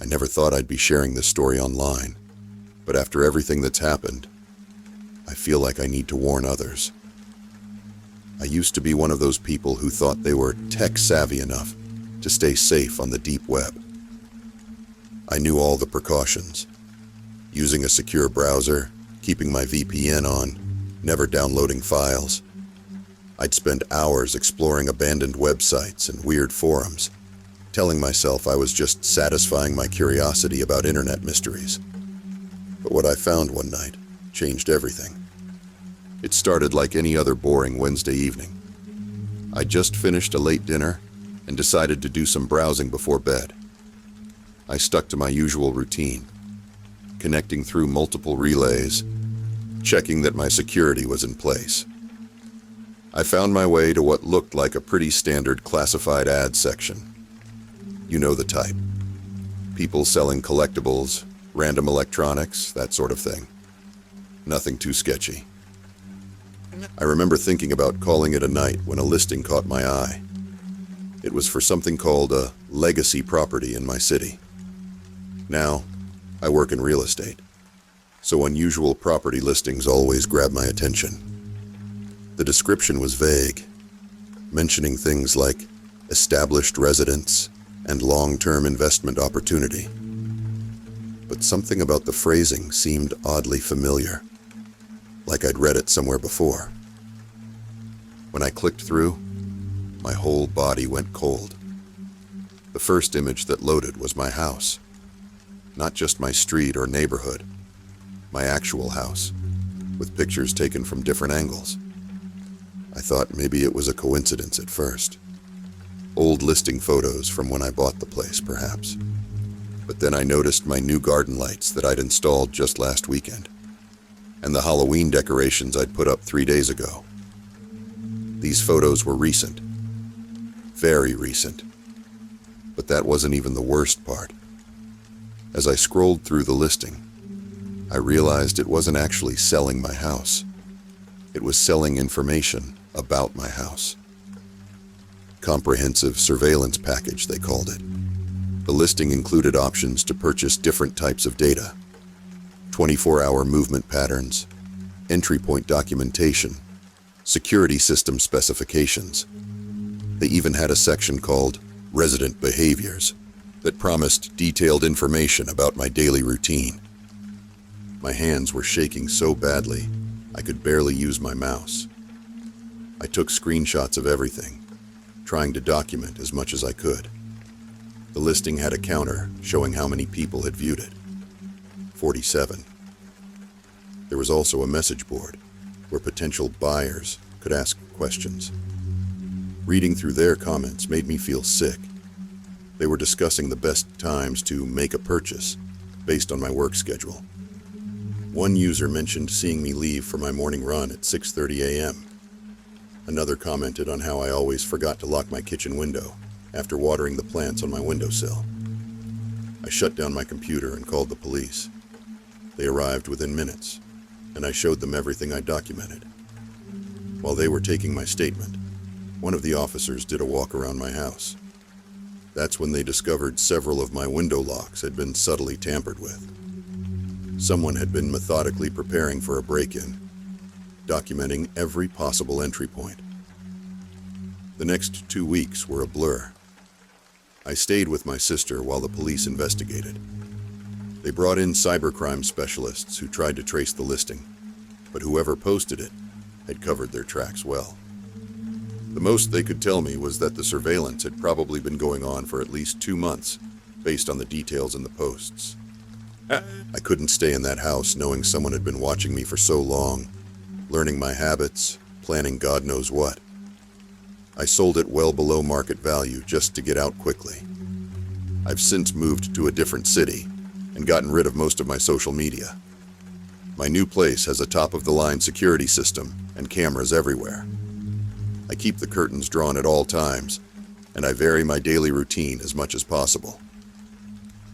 I never thought I'd be sharing this story online, but after everything that's happened, I feel like I need to warn others. I used to be one of those people who thought they were tech-savvy enough to stay safe on the deep web. I knew all the precautions, using a secure browser, keeping my VPN on, never downloading files. I'd spend hours exploring abandoned websites and weird forums, telling myself I was just satisfying my curiosity about internet mysteries. But what I found one night changed everything. It started like any other boring Wednesday evening. I just finished a late dinner and decided to do some browsing before bed. I stuck to my usual routine, connecting through multiple relays, checking that my security was in place. I found my way to what looked like a pretty standard classified ad section. You know the type. People selling collectibles, random electronics, that sort of thing. Nothing too sketchy. I remember thinking about calling it a night when a listing caught my eye. It was for something called a legacy property in my city. Now, I work in real estate, so unusual property listings always grab my attention. The description was vague, mentioning things like established residence and long-term investment opportunity. But something about the phrasing seemed oddly familiar, like I'd read it somewhere before. When I clicked through, my whole body went cold. The first image that loaded was my house. Not just my street or neighborhood, my actual house, with pictures taken from different angles. I thought maybe it was a coincidence at first. Old listing photos from when I bought the place, perhaps. But then I noticed my new garden lights that I'd installed just last weekend, and the Halloween decorations I'd put up 3 days ago. These photos were recent. Very recent. But that wasn't even the worst part. As I scrolled through the listing, I realized it wasn't actually selling my house. It was selling information about my house. Comprehensive surveillance package, they called it. The listing included options to purchase different types of data, 24-hour movement patterns, entry point documentation, security system specifications. They even had a section called Resident Behaviors that promised detailed information about my daily routine. My hands were shaking so badly, I could barely use my mouse. I took screenshots of everything, trying to document as much as I could. The listing had a counter showing how many people had viewed it. 47. There was also a message board where potential buyers could ask questions. Reading through their comments made me feel sick. They were discussing the best times to make a purchase based on my work schedule. One user mentioned seeing me leave for my morning run at 6:30 a.m. Another commented on how I always forgot to lock my kitchen window after watering the plants on my windowsill. I shut down my computer and called the police. They arrived within minutes, and I showed them everything I documented. While they were taking my statement, one of the officers did a walk around my house. That's when they discovered several of my window locks had been subtly tampered with. Someone had been methodically preparing for a break-in, documenting every possible entry point. The next 2 weeks were a blur. I stayed with my sister while the police investigated. They brought in cybercrime specialists who tried to trace the listing, but whoever posted it had covered their tracks well. The most they could tell me was that the surveillance had probably been going on for at least 2 months, based on the details in the posts. I couldn't stay in that house knowing someone had been watching me for so long, learning my habits, planning God knows what. I sold it well below market value just to get out quickly. I've since moved to a different city and gotten rid of most of my social media. My new place has a top-of-the-line security system and cameras everywhere. I keep the curtains drawn at all times, and I vary my daily routine as much as possible.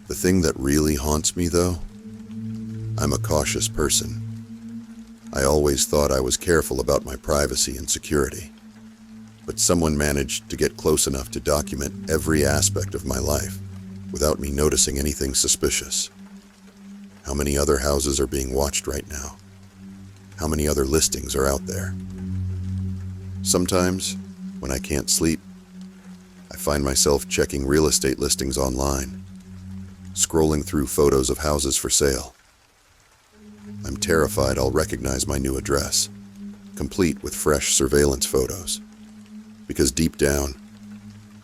The thing that really haunts me, though, I'm a cautious person. I always thought I was careful about my privacy and security, but someone managed to get close enough to document every aspect of my life. without me noticing anything suspicious. How many other houses are being watched right now? How many other listings are out there? Sometimes, when I can't sleep, I find myself checking real estate listings online, scrolling through photos of houses for sale. I'm terrified I'll recognize my new address, complete with fresh surveillance photos, because deep down,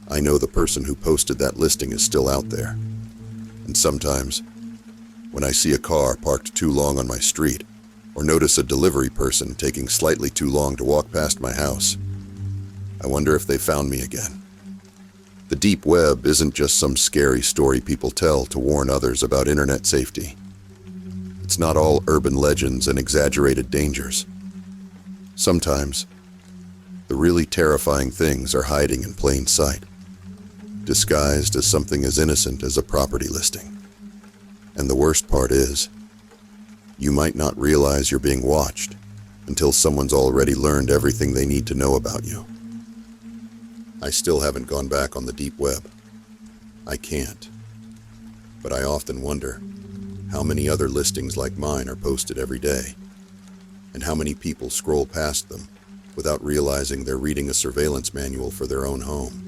I know the person who posted that listing is still out there. And sometimes, when I see a car parked too long on my street, or notice a delivery person taking slightly too long to walk past my house, I wonder if they found me again. The deep web isn't just some scary story people tell to warn others about internet safety. It's not all urban legends and exaggerated dangers. Sometimes, the really terrifying things are hiding in plain sight, disguised as something as innocent as a property listing. And the worst part is, you might not realize you're being watched until someone's already learned everything they need to know about you. I still haven't gone back on the deep web. I can't. But I often wonder how many other listings like mine are posted every day, and how many people scroll past them without realizing they're reading a surveillance manual for their own home.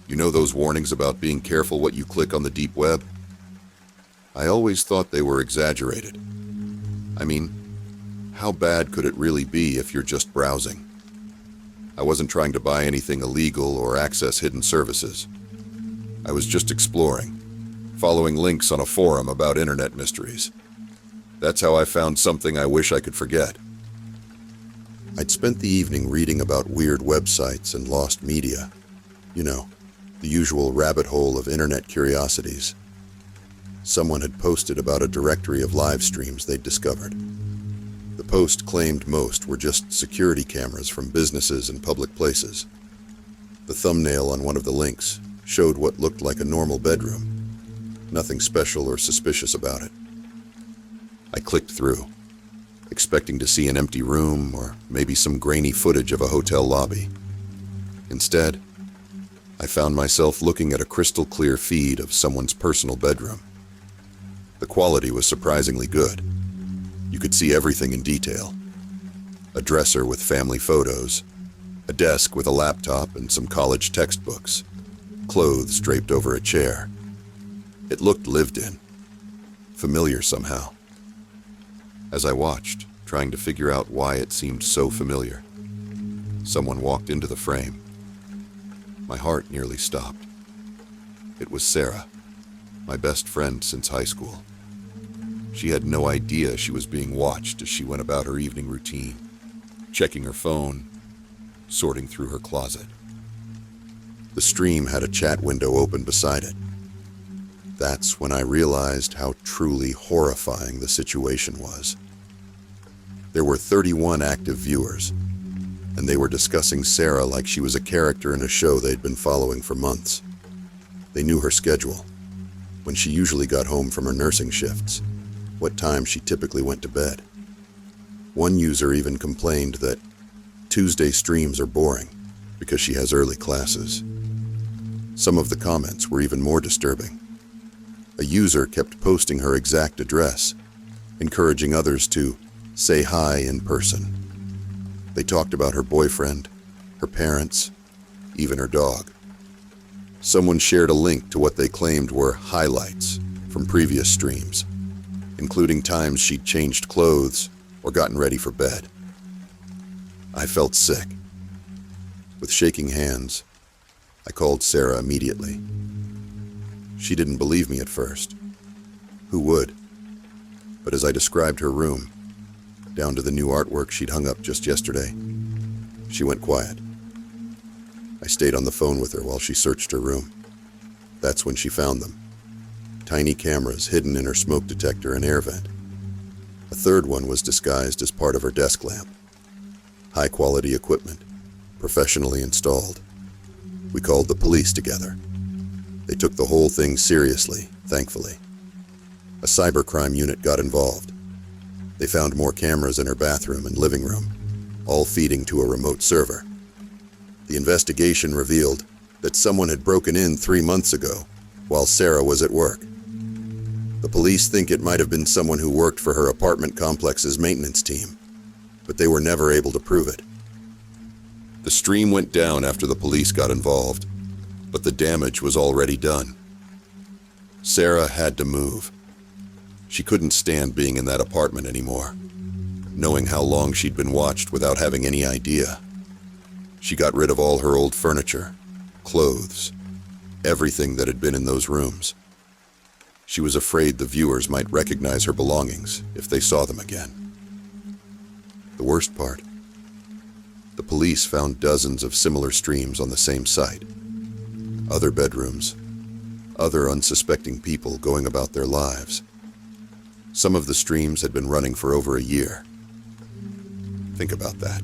You know those warnings about being careful what you click on the deep web? I always thought they were exaggerated. I mean, how bad could it really be if you're just browsing? I wasn't trying to buy anything illegal or access hidden services. I was just exploring, following links on a forum about internet mysteries. That's how I found something I wish I could forget. I'd spent the evening reading about weird websites and lost media. You know, the usual rabbit hole of internet curiosities. Someone had posted about a directory of live streams they'd discovered. The post claimed most were just security cameras from businesses and public places. The thumbnail on one of the links showed what looked like a normal bedroom. Nothing special or suspicious about it. I clicked through, expecting to see an empty room or maybe some grainy footage of a hotel lobby. Instead, I found myself looking at a crystal clear feed of someone's personal bedroom. The quality was surprisingly good. You could see everything in detail. A dresser with family photos, a desk with a laptop and some college textbooks, clothes draped over a chair. It looked lived in, familiar somehow. As I watched, trying to figure out why it seemed so familiar, someone walked into the frame. My heart nearly stopped. It was Sarah, my best friend since high school. She had no idea she was being watched as she went about her evening routine, checking her phone, sorting through her closet. The stream had a chat window open beside it. That's when I realized how truly horrifying the situation was. There were 31 active viewers, and they were discussing Sarah like she was a character in a show they'd been following for months. They knew her schedule, when she usually got home from her nursing shifts, what time she typically went to bed. One user even complained that Tuesday streams are boring because she has early classes. Some of the comments were even more disturbing. A user kept posting her exact address, encouraging others to say hi in person. They talked about her boyfriend, her parents, even her dog. Someone shared a link to what they claimed were highlights from previous streams, including times she'd changed clothes or gotten ready for bed. I felt sick. With shaking hands, I called Sarah immediately. She didn't believe me at first. Who would? But as I described her room, down to the new artwork she'd hung up just yesterday, she went quiet. I stayed on the phone with her while she searched her room. That's when she found them. Tiny cameras hidden in her smoke detector and air vent. A third one was disguised as part of her desk lamp. High-quality equipment, professionally installed. We called the police together. They took the whole thing seriously, thankfully. A cybercrime unit got involved. They found more cameras in her bathroom and living room, all feeding to a remote server. The investigation revealed that someone had broken in 3 months ago while Sarah was at work. The police think it might have been someone who worked for her apartment complex's maintenance team, but they were never able to prove it. The stream went down after the police got involved, but the damage was already done. Sarah had to move. She couldn't stand being in that apartment anymore, knowing how long she'd been watched without having any idea. She got rid of all her old furniture, clothes, everything that had been in those rooms. She was afraid the viewers might recognize her belongings if they saw them again. The worst part, the police found dozens of similar streams on the same site. Other bedrooms, other unsuspecting people going about their lives. Some of the streams had been running for over a year. Think about that.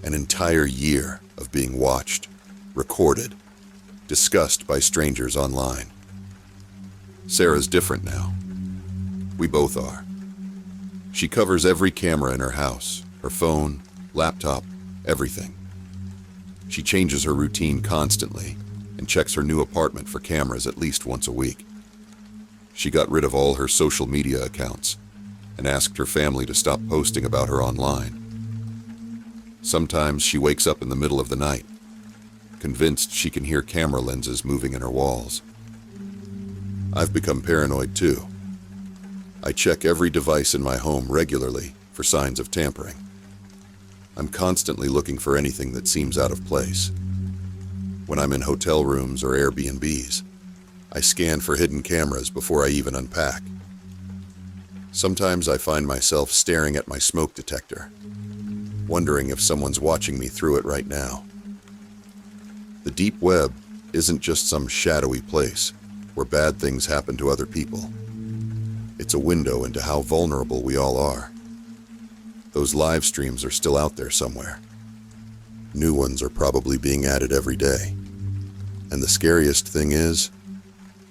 An entire year of being watched, recorded, discussed by strangers online. Sarah's different now. We both are. She covers every camera in her house, her phone, laptop, everything. She changes her routine constantly and checks her new apartment for cameras at least once a week. She got rid of all her social media accounts and asked her family to stop posting about her online. Sometimes she wakes up in the middle of the night, convinced she can hear camera lenses moving in her walls. I've become paranoid too. I check every device in my home regularly for signs of tampering. I'm constantly looking for anything that seems out of place. When I'm in hotel rooms or Airbnbs, I scan for hidden cameras before I even unpack. Sometimes I find myself staring at my smoke detector, wondering if someone's watching me through it right now. The deep web isn't just some shadowy place where bad things happen to other people. It's a window into how vulnerable we all are. Those live streams are still out there somewhere. New ones are probably being added every day. And the scariest thing is,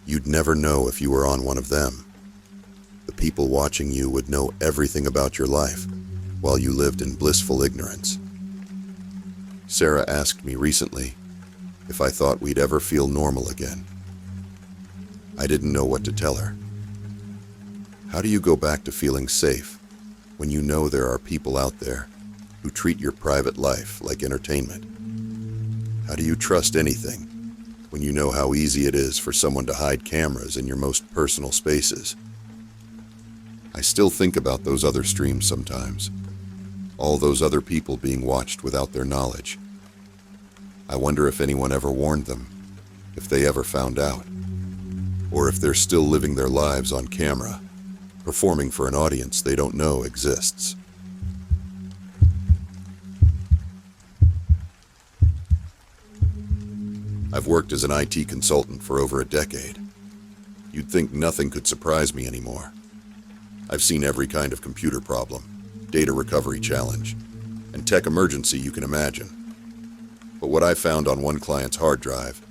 you'd never know if you were on one of them. The people watching you would know everything about your life while you lived in blissful ignorance. Sarah asked me recently if I thought we'd ever feel normal again. I didn't know what to tell her. How do you go back to feeling safe when you know there are people out there who treat your private life like entertainment? How do you trust anything when you know how easy it is for someone to hide cameras in your most personal spaces? I still think about those other streams sometimes. All those other people being watched without their knowledge. I wonder if anyone ever warned them, if they ever found out, or if they're still living their lives on camera, performing for an audience they don't know exists. I've worked as an IT consultant for over a decade. You'd think nothing could surprise me anymore. I've seen every kind of computer problem, data recovery challenge, and tech emergency you can imagine. But what I found on one client's hard drive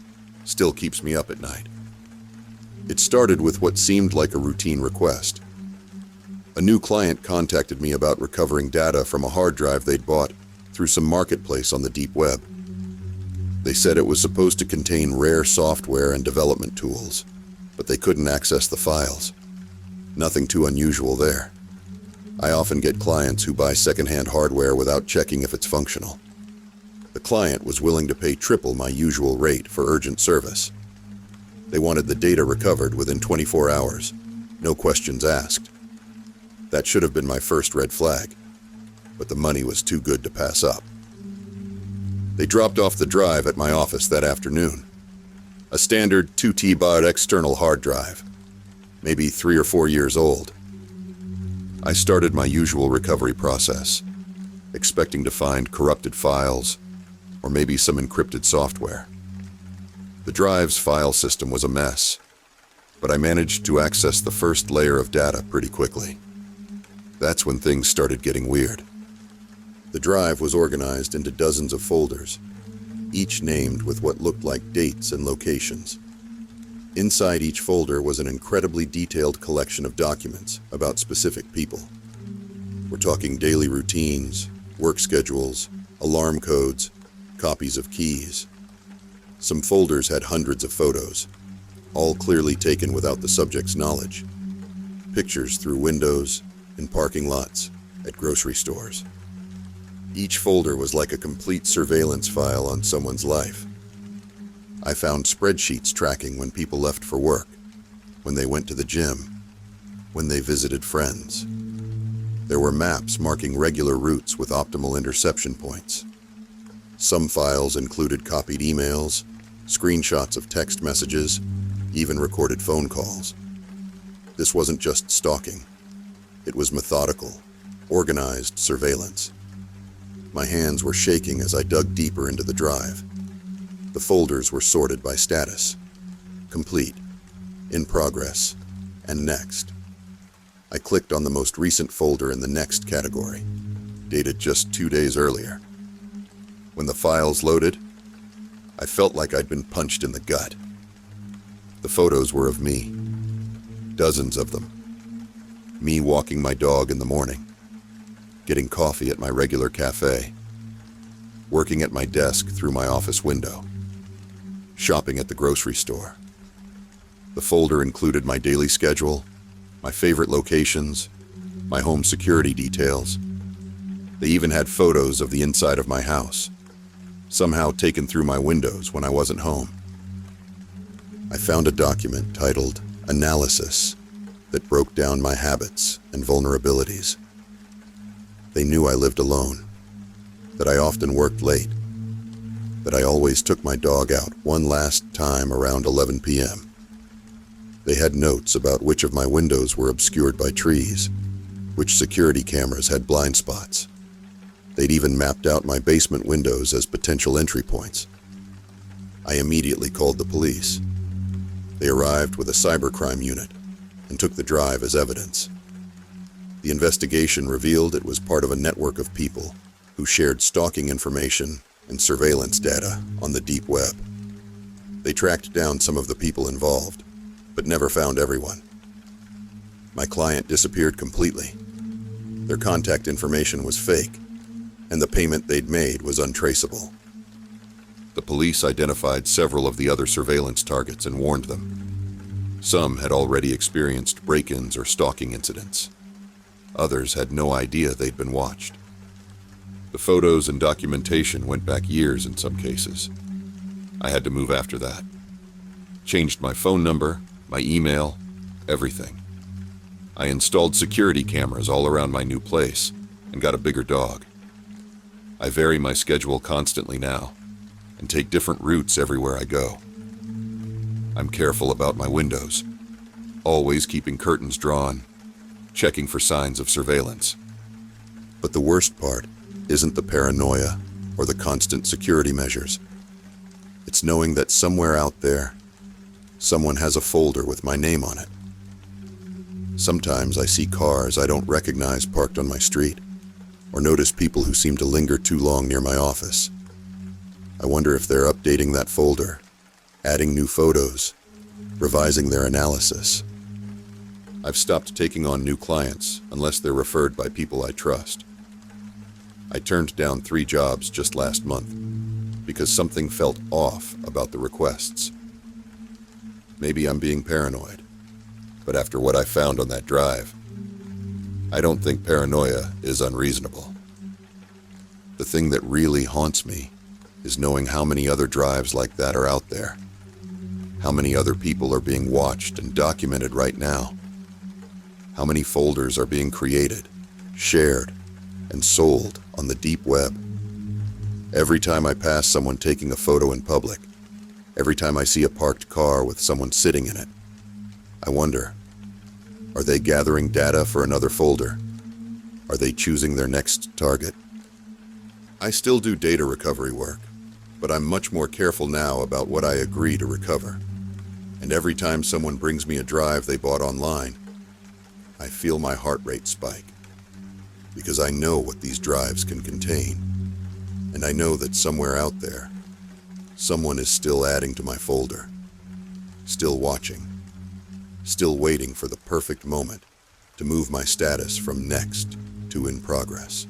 still keeps me up at night. It started with what seemed like a routine request. A new client contacted me about recovering data from a hard drive they'd bought through some marketplace on the deep web. They said it was supposed to contain rare software and development tools, but they couldn't access the files. Nothing too unusual there. I often get clients who buy secondhand hardware without checking if it's functional. The client was willing to pay triple my usual rate for urgent service. They wanted the data recovered within 24 hours, no questions asked. That should have been my first red flag, but the money was too good to pass up. They dropped off the drive at my office that afternoon. A standard 2TB external hard drive, maybe 3 or 4 years old. I started my usual recovery process, expecting to find corrupted files or maybe some encrypted software. The drive's file system was a mess, but I managed to access the first layer of data pretty quickly. That's when things started getting weird. The drive was organized into dozens of folders, each named with what looked like dates and locations. Inside each folder was an incredibly detailed collection of documents about specific people. We're talking daily routines, work schedules, alarm codes, copies of keys. Some folders had hundreds of photos, all clearly taken without the subject's knowledge. Pictures through windows, in parking lots, at grocery stores. Each folder was like a complete surveillance file on someone's life. I found spreadsheets tracking when people left for work, when they went to the gym, when they visited friends. There were maps marking regular routes with optimal interception points. Some files included copied emails, screenshots of text messages, even recorded phone calls. This wasn't just stalking. It was methodical, organized surveillance. My hands were shaking as I dug deeper into the drive. The folders were sorted by status: complete, in progress, and next. I clicked on the most recent folder in the next category, dated just 2 days earlier. When the files loaded, I felt like I'd been punched in the gut. The photos were of me, dozens of them. Me walking my dog in the morning, getting coffee at my regular cafe, working at my desk through my office window, shopping at the grocery store. The folder included my daily schedule, my favorite locations, my home security details. They even had photos of the inside of my house, somehow taken through my windows when I wasn't home. I found a document titled Analysis that broke down my habits and vulnerabilities. They knew I lived alone, that I often worked late, that I always took my dog out one last time around 11 p.m. They had notes about which of my windows were obscured by trees, which security cameras had blind spots. They'd even mapped out my basement windows as potential entry points. I immediately called the police. They arrived with a cybercrime unit and took the drive as evidence. The investigation revealed it was part of a network of people who shared stalking information and surveillance data on the deep web. They tracked down some of the people involved, but never found everyone. My client disappeared completely. Their contact information was fake, and the payment they'd made was untraceable. The police identified several of the other surveillance targets and warned them. Some had already experienced break-ins or stalking incidents. Others had no idea they'd been watched. The photos and documentation went back years in some cases. I had to move after that. Changed my phone number, my email, everything. I installed security cameras all around my new place and got a bigger dog. I vary my schedule constantly now and take different routes everywhere I go. I'm careful about my windows, always keeping curtains drawn, checking for signs of surveillance. But the worst part isn't the paranoia or the constant security measures. It's knowing that somewhere out there, someone has a folder with my name on it. Sometimes I see cars I don't recognize parked on my street, or notice people who seem to linger too long near my office. I wonder if they're updating that folder, adding new photos, revising their analysis. I've stopped taking on new clients unless they're referred by people I trust. I turned down 3 jobs just last month because something felt off about the requests. Maybe I'm being paranoid, but after what I found on that drive, I don't think paranoia is unreasonable. The thing that really haunts me is knowing how many other drives like that are out there. How many other people are being watched and documented right now. How many folders are being created, shared, and sold on the deep web. Every time I pass someone taking a photo in public, every time I see a parked car with someone sitting in it, I wonder, are they gathering data for another folder? Are they choosing their next target? I still do data recovery work, but I'm much more careful now about what I agree to recover. And every time someone brings me a drive they bought online, I feel my heart rate spike. Because I know what these drives can contain. And I know that somewhere out there, someone is still adding to my folder, still watching, still waiting for the perfect moment to move my status from next to in progress.